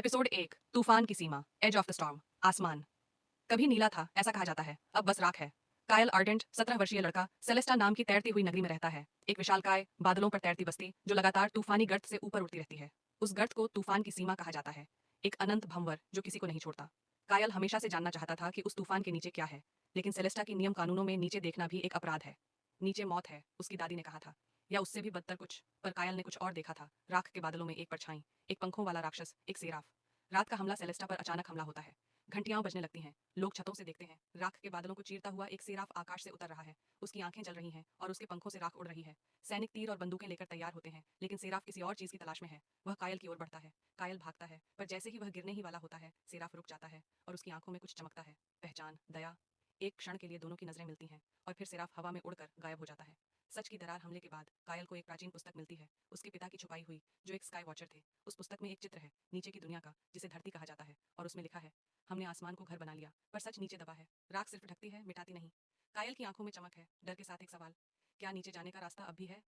Episode 1 तूफान की सीमा as of the storm आसमान कभी नीला था ऐसा कहा जाता है अब बस राख है। कायल आर्डेंट 17 वर्षीय लड़का सेलेस्टा नाम की तैरती हुई नगरी में रहता है। एक विशालकाय बादलों पर तैरती बस्ती जो लगातार तूफानी गर्त से ऊपर उठती रहती है। उस गर्त को तूफान की सीमा कहा जाता है, एक अनंत भंवर जो किसी को नहीं छोड़ता। कायल हमेशा से जानना चाहता था कि उस तूफान के नीचे क्या है, लेकिन सेलेस्टा की नियम कानूनों में नीचे देखना भी एक अपराध है। नीचे मौत है, उसकी दादी ने कहा था, या उससे भी बदतर कुछ। पर कायल ने कुछ और देखा था, राख के बादलों में एक परछाई, एक पंखों वाला राक्षस, एक सेराफ। रात का हमला सेलेस्टा पर अचानक हमला होता है। घंटियां बजने लगती हैं, लोग छतों से देखते हैं, राख के बादलों को चीरता हुआ एक सेराफ आकाश से उतर रहा है। उसकी आंखें जल रही हैं और उसके पंखों से राख उड़ रही है। सैनिक तीर और बंदूकें लेकर तैयार होते हैं, लेकिन सेराफ किसी और चीज की तलाश में है। वह कायल की ओर बढ़ता है। कायल भागता है, पर जैसे ही वह गिरने ही वाला होता है, सेराफ रुक जाता है और उसकी आंखों में कुछ चमकता है, पहचान, दया। एक क्षण के लिए दोनों की नजरें मिलती हैं और फिर सेराफ हवा में उड़कर गायब हो जाता है। सच की दरार हमले के बाद कायल को एक प्राचीन पुस्तक मिलती है, उसके पिता की छुपाई हुई, जो एक स्काई वॉचर थे। उस पुस्तक में एक चित्र है नीचे की दुनिया का, जिसे धरती कहा जाता है, और उसमें लिखा है, हमने आसमान को घर बना लिया पर सच नीचे दबा है। राख सिर्फ ढकती है, मिटाती नहीं। कायल की आंखों में चमक है, डर के साथ एक सवाल, क्या नीचे जाने का रास्ता अब भी है?